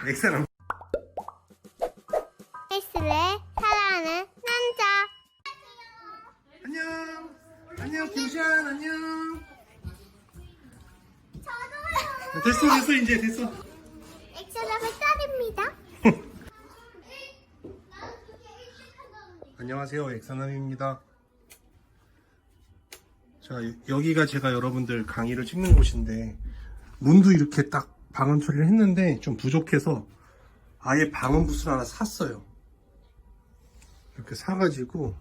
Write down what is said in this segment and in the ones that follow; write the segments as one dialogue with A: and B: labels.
A: 엑셀은
B: 헬스를 사랑하는 남자.
A: 안녕. 안녕 김시안 안녕. 됐어 이제 됐어.
B: 엑셀럽의 딸입니다.
A: 안녕하세요 엑사남입니다. 자 여기가 제가 여러분들 강의를 찍는 곳인데 문도 이렇게 딱 방음 처리를 했는데 좀 부족해서 아예 방음 붓을 하나 샀어요. 이렇게 사가지고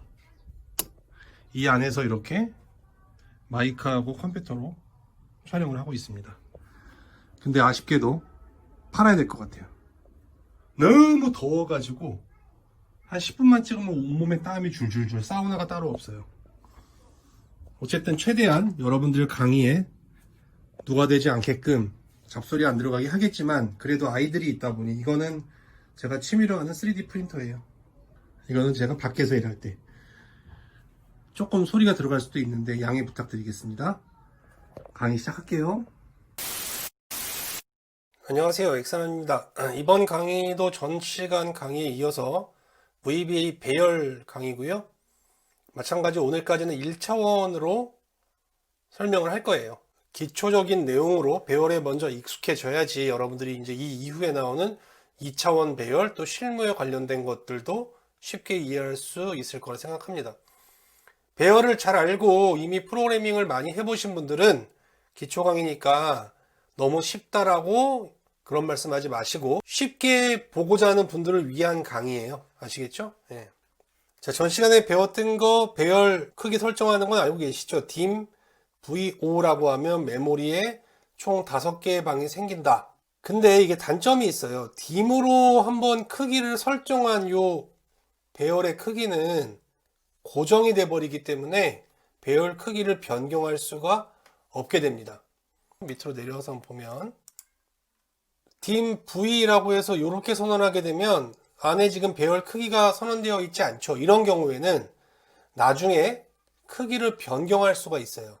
A: 이 안에서 이렇게 마이크하고 컴퓨터로 촬영을 하고 있습니다. 근데 아쉽게도 팔아야 될 것 같아요. 너무 더워가지고 한 10분만 찍으면 온몸에 땀이 줄줄줄, 사우나가 따로 없어요. 어쨌든 최대한 여러분들 강의에 누가되지 않게끔 잡소리 안 들어가게 하겠지만 그래도 아이들이 있다 보니 이거는 제가 취미로 하는 3D 프린터예요. 이거는 제가 밖에서 일할 때 조금 소리가 들어갈 수도 있는데 양해 부탁드리겠습니다. 강의 시작할게요. 안녕하세요 엑사남입니다. 이번 강의도 전 시간 강의에 이어서 VBA 배열 강의고요. 마찬가지 오늘까지는 1차원으로 설명을 할 거예요. 기초적인 내용으로 배열에 먼저 익숙해져야지 여러분들이 이제 이 이후에 나오는 2차원 배열 또 실무에 관련된 것들도 쉽게 이해할 수 있을 거라 생각합니다. 배열을 잘 알고 이미 프로그래밍을 많이 해보신 분들은 기초 강의니까 너무 쉽다라고 그런 말씀하지 마시고 쉽게 보고자 하는 분들을 위한 강의예요. 아시겠죠? 네. 자, 전 시간에 배웠던 거 배열 크기 설정하는 건 알고 계시죠? dim VO라고 하면 메모리에 총 5개의 방이 생긴다. 근데 이게 단점이 있어요. dim으로 한번 크기를 설정한 요 배열의 크기는 고정이 돼 버리기 때문에 배열 크기를 변경할 수가 없게 됩니다. 밑으로 내려서 보면 dim V라고 해서 이렇게 선언하게 되면 안에 지금 배열 크기가 선언되어 있지 않죠. 이런 경우에는 나중에 크기를 변경할 수가 있어요.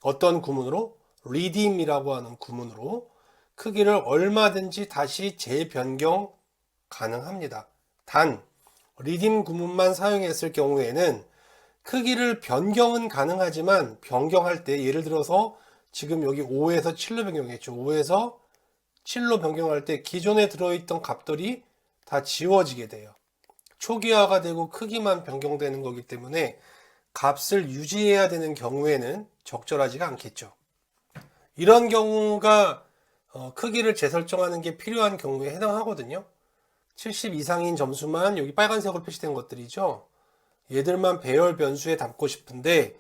A: 어떤 구문으로? redeem이라고 하는 구문으로 크기를 얼마든지 다시 재변경 가능합니다. 단 redeem 구문만 사용했을 경우에는 크기를 변경은 가능하지만 변경할 때 예를 들어서 지금 여기 5에서 7로 변경했죠. 5에서 7로 변경할 때 기존에 들어있던 값들이 다 지워지게 돼요. 초기화가 되고 크기만 변경되는 거기 때문에 값을 유지해야 되는 경우에는 적절하지가 않겠죠. 이런 경우가 크기를 재설정하는 게 필요한 경우에 해당하거든요. 70 이상인 점수만 여기 빨간색으로 표시된 것들이죠. 얘들만 배열 변수에 담고 싶은데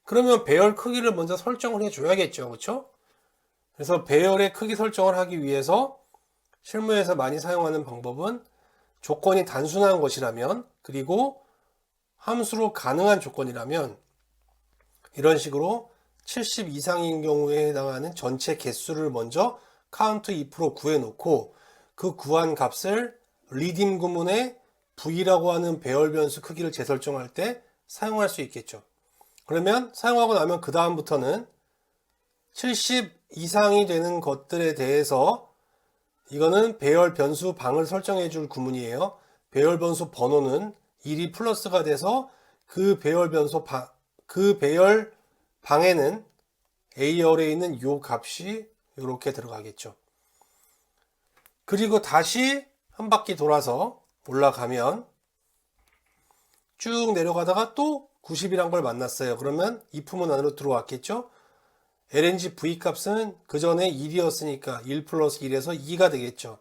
A: 그러면 배열 크기를 먼저 설정을 해줘야겠죠. 그렇죠? 그래서 배열의 크기 설정을 하기 위해서 실무에서 많이 사용하는 방법은 조건이 단순한 것이라면 그리고 함수로 가능한 조건이라면 이런 식으로 70 이상인 경우에 해당하는 전체 개수를 먼저 count if로 구해놓고 그 구한 값을 redeem 구문에 v라고 하는 배열 변수 크기를 재설정할 때 사용할 수 있겠죠. 그러면 사용하고 나면 그 다음부터는 70 이상이 되는 것들에 대해서 이거는 배열 변수 방을 설정해 줄 구문이에요. 배열 변수 번호는 1이 플러스가 돼서 그 배열 변수 그 배열 방에는 A열에 있는 요 값이 이렇게 들어가겠죠. 그리고 다시 한 바퀴 돌아서 올라가면 쭉 내려가다가 또 90이란 걸 만났어요. 그러면 if문 안으로 들어왔겠죠. lng v 값은 그 전에 1이었으니까 1 플러스 1에서 2가 되겠죠.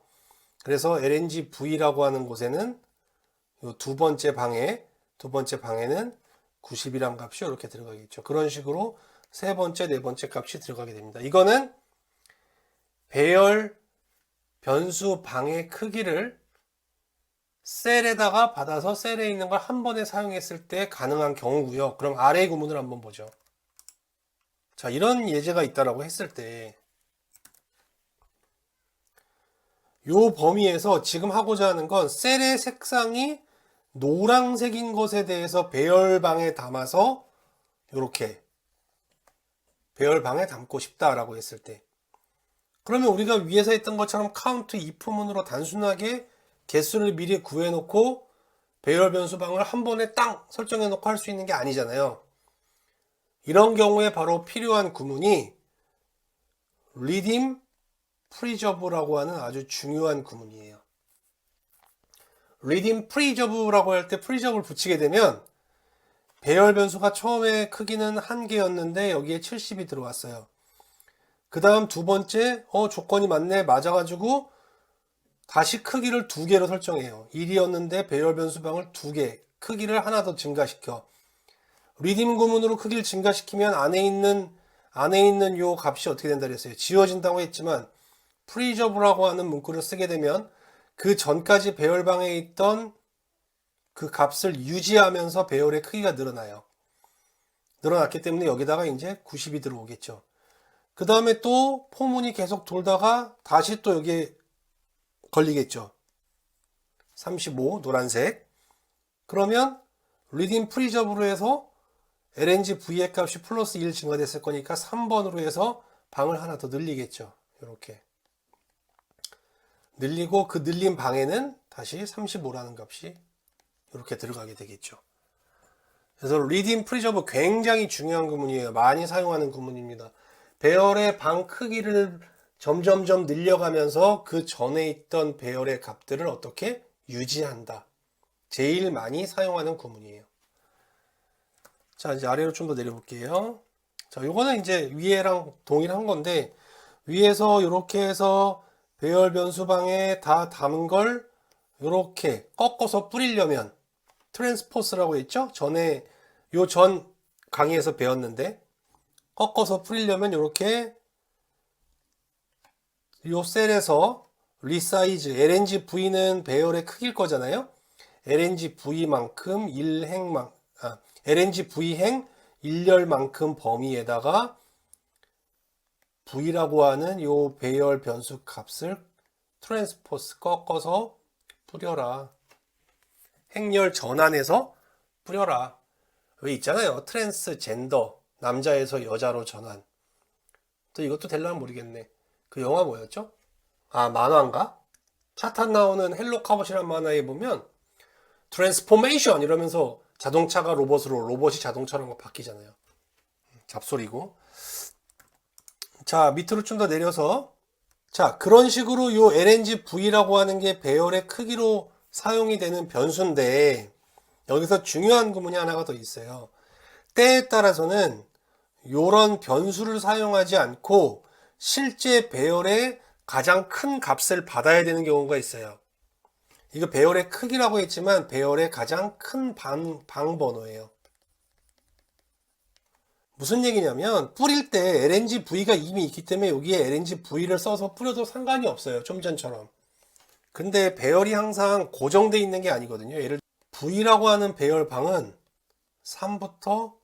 A: 그래서 lng v라고 하는 곳에는 이 두 번째 방에는 90이란 값이 이렇게 들어가겠죠. 그런 식으로 세 번째, 네 번째 값이 들어가게 됩니다. 이거는 배열 변수 방의 크기를 셀에다가 받아서 셀에 있는 걸 한 번에 사용했을 때 가능한 경우고요. 그럼 아래 구문을 한번 보죠. 자, 이런 예제가 있다라고 했을 때 요 범위에서 지금 하고자 하는 건 셀의 색상이 노란색인 것에 대해서 배열방에 담아서 이렇게 배열방에 담고 싶다라고 했을 때 그러면 우리가 위에서 했던 것처럼 count if문으로 단순하게 개수를 미리 구해놓고 배열 변수방을 한 번에 땅 설정해놓고 할 수 있는 게 아니잖아요. 이런 경우에 바로 필요한 구문이 redeem preserve라고 하는 아주 중요한 구문이에요. redeem preserve라고 할 때 preserve를 붙이게 되면 배열 변수가 처음에 크기는 1개였는데 여기에 70이 들어왔어요. 그 다음 두 번째 조건이 맞네 맞아가지고 다시 크기를 2개로 설정해요. 1이었는데 배열 변수방을 2개 크기를 하나 더 증가시켜. 리딤 구문으로 크기를 증가시키면 안에 있는 요 값이 어떻게 된다 그랬어요. 지워진다고 했지만 preserve라고 하는 문구를 쓰게 되면 그 전까지 배열방에 있던 그 값을 유지하면서 배열의 크기가 늘어나요. 늘어났기 때문에 여기다가 이제 90이 들어오겠죠. 그 다음에 또 포문이 계속 돌다가 다시 또 여기에 걸리겠죠. 35 노란색. 그러면 redeem preserve로 해서 lng v의 값이 플러스 1 증가됐을 거니까 3번으로 해서 방을 하나 더 늘리겠죠. 이렇게 늘리고 그 늘린 방에는 다시 35라는 값이 이렇게 들어가게 되겠죠. 그래서 redeem preserve 굉장히 중요한 구문이에요. 많이 사용하는 구문입니다. 배열의 방 크기를 점점점 늘려가면서 그 전에 있던 배열의 값들을 어떻게 유지한다. 제일 많이 사용하는 구문이에요. 자, 이제 아래로 좀 더 내려볼게요. 자, 요거는 이제 위에랑 동일한 건데, 위에서 이렇게 해서 배열 변수방에 다 담은 걸 이렇게 꺾어서 뿌리려면 트랜스포스라고 했죠? 전에 요 전 강의에서 배웠는데 꺾어서 뿌리려면 이렇게 요 셀에서 리사이즈 lng v는 배열의 크기일 거잖아요. lng v만큼 lng v행 1열만큼 범위에다가 v라고 하는 요 배열 변수 값을 트랜스포스 꺾어서 뿌려라. 행렬 전환해서 뿌려라. 왜 있잖아요. 트랜스젠더 남자에서 여자로 전환. 또 이것도 될려나 모르겠네. 그 영화 뭐였죠? 아, 만화인가? 차탄 나오는 헬로 카봇이라는 만화에 보면 트랜스포메이션 이러면서 자동차가 로봇으로 로봇이 자동차로 바뀌잖아요. 잡소리고. 자, 밑으로 좀 더 내려서 자, 그런 식으로 요 lng v라고 하는 게 배열의 크기로 사용이 되는 변수인데 여기서 중요한 구문이 하나가 더 있어요. 때에 따라서는 요런 변수를 사용하지 않고 실제 배열의 가장 큰 값을 받아야 되는 경우가 있어요. 이거 배열의 크기라고 했지만 배열의 가장 큰 방 번호예요. 무슨 얘기냐면 뿌릴 때 lng v가 이미 있기 때문에 여기에 lng v를 써서 뿌려도 상관이 없어요. 좀 전처럼. 근데 배열이 항상 고정되어 있는 게 아니거든요. 예를 들어 v라고 하는 배열 방은 3부터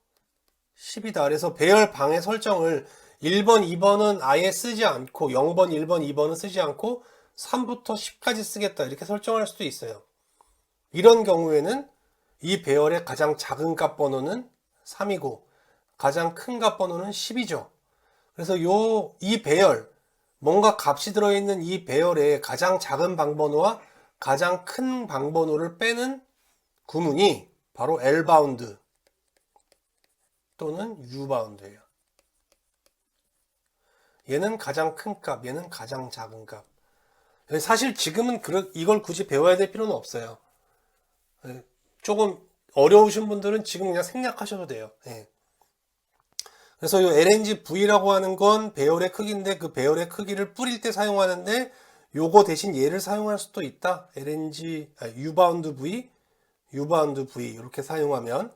A: 10이다. 그래서 배열 방의 설정을 1번, 2번은 아예 쓰지 않고 0번, 1번, 2번은 쓰지 않고 3부터 10까지 쓰겠다. 이렇게 설정할 수도 있어요. 이런 경우에는 이 배열의 가장 작은 값 번호는 3이고 가장 큰 값 번호는 10이죠. 그래서 이 배열, 뭔가 값이 들어있는 이 배열의 가장 작은 방번호와 가장 큰 방번호를 빼는 구문이 바로 L바운드 또는 U바운드예요. 얘는 가장 큰 값, 얘는 가장 작은 값. 사실 지금은 이걸 굳이 배워야 될 필요는 없어요. 조금 어려우신 분들은 지금 그냥 생략하셔도 돼요. 그래서 이 lng v라고 하는 건 배열의 크기인데 그 배열의 크기를 뿌릴 때 사용하는데 요거 대신 얘를 사용할 수도 있다. u바운드 v, u바운드 v 이렇게 사용하면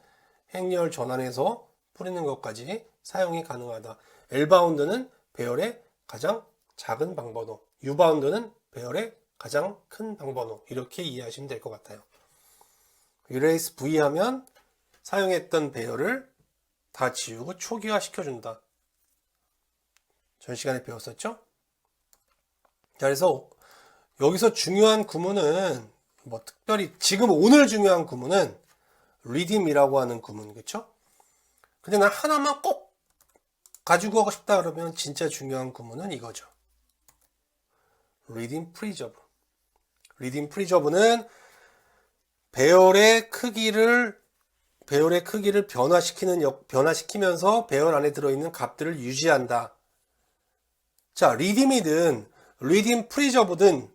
A: 행렬 전환해서 뿌리는 것까지 사용이 가능하다. l바운드는 배열의 가장 작은 방번호, u바운드는 배열의 가장 큰 방번호 이렇게 이해하시면 될 것 같아요. erase v 하면 사용했던 배열을 다 지우고 초기화 시켜준다. 전 시간에 배웠었죠? 자, 그래서 여기서 중요한 구문은 뭐 특별히 지금 오늘 중요한 구문은 redeem이라고 하는 구문, 그렇죠? 근데 난 하나만 꼭 가지고 가고 싶다 그러면 진짜 중요한 구문은 이거죠. 리딩 프리저브. 리딩 프리저브는 배열의 크기를 변화시키면서 배열 안에 들어있는 값들을 유지한다. 자, 리딤이든 리딤 프리저브든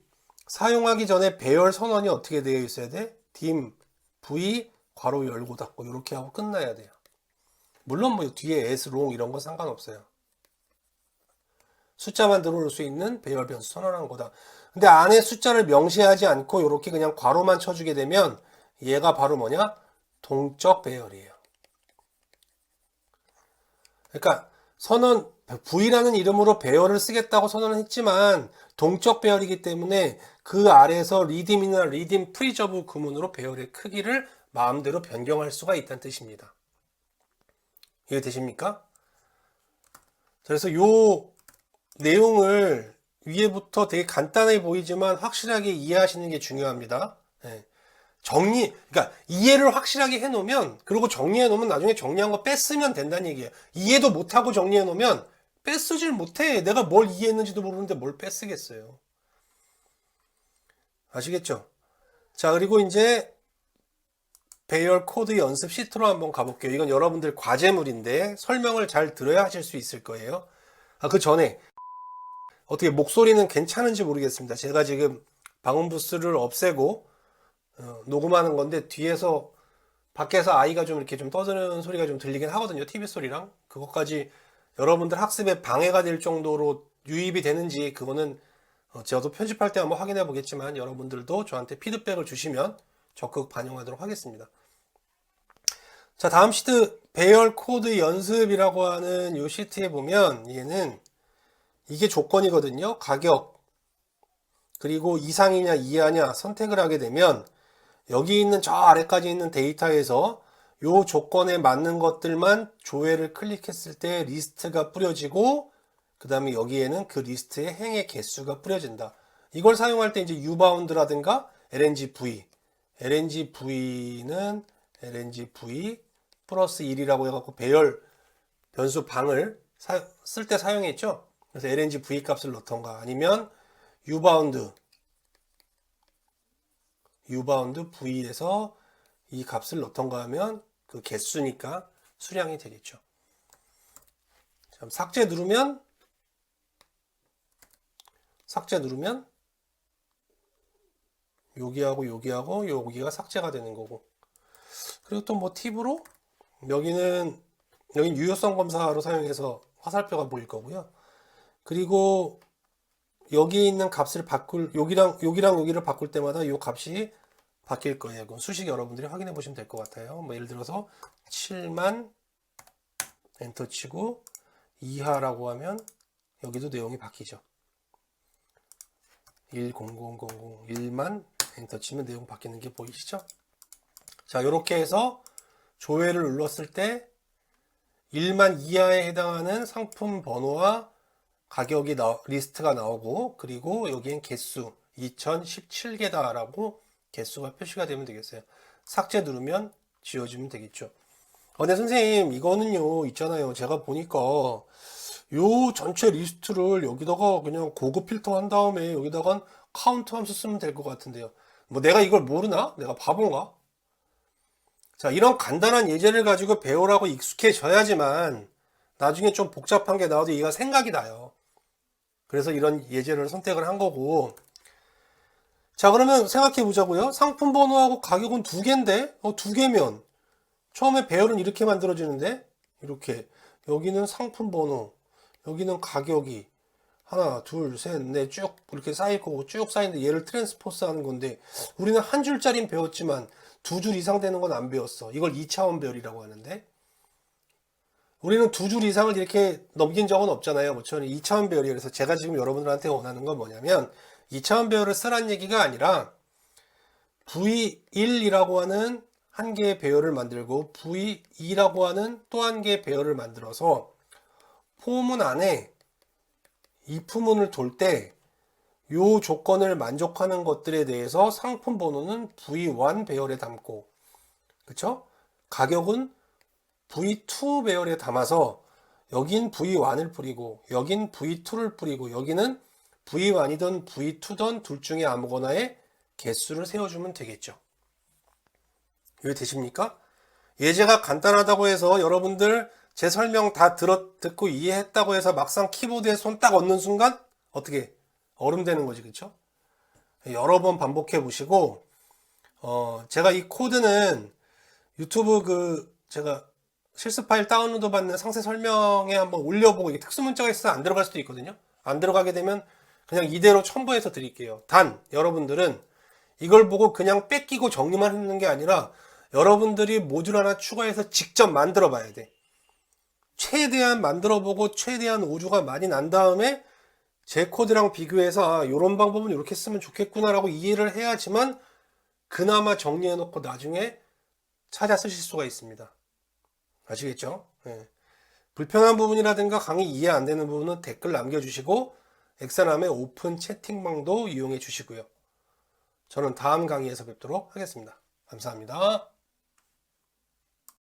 A: 사용하기 전에 배열 선언이 어떻게 되어 있어야 돼? dim, v, 괄호 열고 닫고 이렇게 하고 끝나야 돼요. 물론 뭐 뒤에 s, long 이런 거 상관없어요. 숫자만 들어올 수 있는 배열 변수 선언한 거다. 근데 안에 숫자를 명시하지 않고 이렇게 그냥 괄호만 쳐주게 되면 얘가 바로 뭐냐? 동적 배열이에요. 그러니까 V라는 이름으로 배열을 쓰겠다고 선언을 했지만 동적 배열이기 때문에 그 아래에서 리딤이나 리딤 프리저브 구문으로 배열의 크기를 마음대로 변경할 수가 있다는 뜻입니다. 이해되십니까? 그래서 요 내용을 위에부터 되게 간단해 보이지만 확실하게 이해하시는 게 중요합니다. 네. 그러니까 이해를 확실하게 해놓으면, 그리고 정리해놓으면 나중에 정리한 거 뺐으면 된다는 얘기예요. 이해도 못하고 정리해놓으면 뺐쓰질 못해. 내가 뭘 이해했는지도 모르는데 뭘 뺐쓰겠어요. 아시겠죠? 자, 그리고 이제 배열 코드 연습 시트로 한번 가볼게요. 이건 여러분들 과제물인데 설명을 잘 들어야 하실 수 있을 거예요. 그 전에 어떻게 목소리는 괜찮은지 모르겠습니다. 제가 지금 방음 부스를 없애고 녹음하는 건데 뒤에서 밖에서 아이가 좀 이렇게 좀 떠드는 소리가 좀 들리긴 하거든요. TV 소리랑. 그것까지 여러분들 학습에 방해가 될 정도로 유입이 되는지 그거는 저도 편집할 때 한번 확인해 보겠지만 여러분들도 저한테 피드백을 주시면 적극 반영하도록 하겠습니다. 자, 다음 시트 배열 코드 연습이라고 하는 이 시트에 보면 얘는 이게 조건이거든요. 가격 그리고 이상이냐 이하냐 선택을 하게 되면 여기 있는 저 아래까지 있는 데이터에서 요 조건에 맞는 것들만 조회를 클릭했을 때 리스트가 뿌려지고 그 다음에 여기에는 그 리스트의 행의 개수가 뿌려진다. 이걸 사용할 때 이제 ubound라든가 lngv lngv는 lngv 플러스 1이라고 해갖고 배열 변수 방을 쓸 때 사용했죠. 그래서 lngv 값을 넣던가 아니면 ubound v에서 이 값을 넣던가 하면 그 개수니까 수량이 되겠죠. 삭제 누르면 여기하고 여기가 삭제가 되는 거고, 그리고 또 뭐 팁으로 여기는 유효성 검사로 사용해서 화살표가 보일 거고요. 그리고 여기 있는 값을 여기랑 여기를 바꿀 때마다 이 값이 바뀔 거예요. 그건 수식 여러분들이 확인해 보시면 될 것 같아요. 뭐 예를 들어서 7만 엔터 치고 이하라고 하면 여기도 내용이 바뀌죠. 1만 엔터 치면 내용 바뀌는 게 보이시죠? 자, 이렇게 해서 조회를 눌렀을 때 1만 이하에 해당하는 상품 번호와 가격이 리스트가 나오고, 그리고 여기엔 개수 2017개다 라고 개수가 표시가 되면 되겠어요. 삭제 누르면 지워지면 되겠죠. 근데 선생님 이거는요 있잖아요, 제가 보니까 요 전체 리스트를 여기다가 그냥 고급 필터 한 다음에 여기다가 카운트 함수 쓰면 될 것 같은데요. 뭐 내가 이걸 모르나? 내가 바본가? 자, 이런 간단한 예제를 가지고 배우라고 익숙해져야지만 나중에 좀 복잡한 게 나와도 얘가 생각이 나요. 그래서 이런 예제를 선택을 한 거고. 자, 그러면 생각해 보자고요. 상품 번호하고 가격은 두 개인데, 두 개면 처음에 배열은 이렇게 만들어지는데, 이렇게 여기는 상품 번호, 여기는 가격이 하나, 둘, 셋, 넷 쭉 이렇게 쌓이고 쭉 쌓이는데 얘를 트랜스포스 하는 건데, 우리는 한 줄짜리는 배웠지만 두 줄 이상 되는 건 안 배웠어. 이걸 2차원 배열이라고 하는데, 우리는 두 줄 이상을 이렇게 넘긴 적은 없잖아요. 뭐 저는 2차원 배열이에요. 그래서 제가 지금 여러분들한테 원하는 건 뭐냐면 2차원 배열을 쓰란 얘기가 아니라 V1이라고 하는 한 개의 배열을 만들고 V2라고 하는 또 한 개의 배열을 만들어서 포문 안에 if문을 돌 때 이 조건을 만족하는 것들에 대해서 상품 번호는 V1 배열에 담고, 그쵸? 가격은 V2 배열에 담아서 여긴 V1을 뿌리고 여긴 V2를 뿌리고 여기는 V1이든 V2든 둘 중에 아무거나의 개수를 세워주면 되겠죠. 이해되십니까? 예제가 간단하다고 해서 여러분들 제 설명 다 듣고 이해했다고 해서 막상 키보드에 손 딱 얹는 순간 어떻게 얼음 되는 거지, 그쵸? 여러 번 반복해 보시고 제가 이 코드는 유튜브 제가 실습 파일 다운로드 받는 상세 설명에 한번 올려보고 이게 특수 문자가 있어서 안 들어갈 수도 있거든요. 안 들어가게 되면 그냥 이대로 첨부해서 드릴게요. 단 여러분들은 이걸 보고 그냥 뺏기고 정리만 하는 게 아니라 여러분들이 모듈 하나 추가해서 직접 만들어 봐야 돼. 최대한 만들어 보고 최대한 오류가 많이 난 다음에 제 코드랑 비교해서 이런 방법은 이렇게 쓰면 좋겠구나 라고 이해를 해야지만 그나마 정리해 놓고 나중에 찾아 쓰실 수가 있습니다. 아시겠죠? 네. 불편한 부분이라든가 강의 이해 안 되는 부분은 댓글 남겨주시고 엑사남의 오픈 채팅방도 이용해 주시고요. 저는 다음 강의에서 뵙도록 하겠습니다. 감사합니다.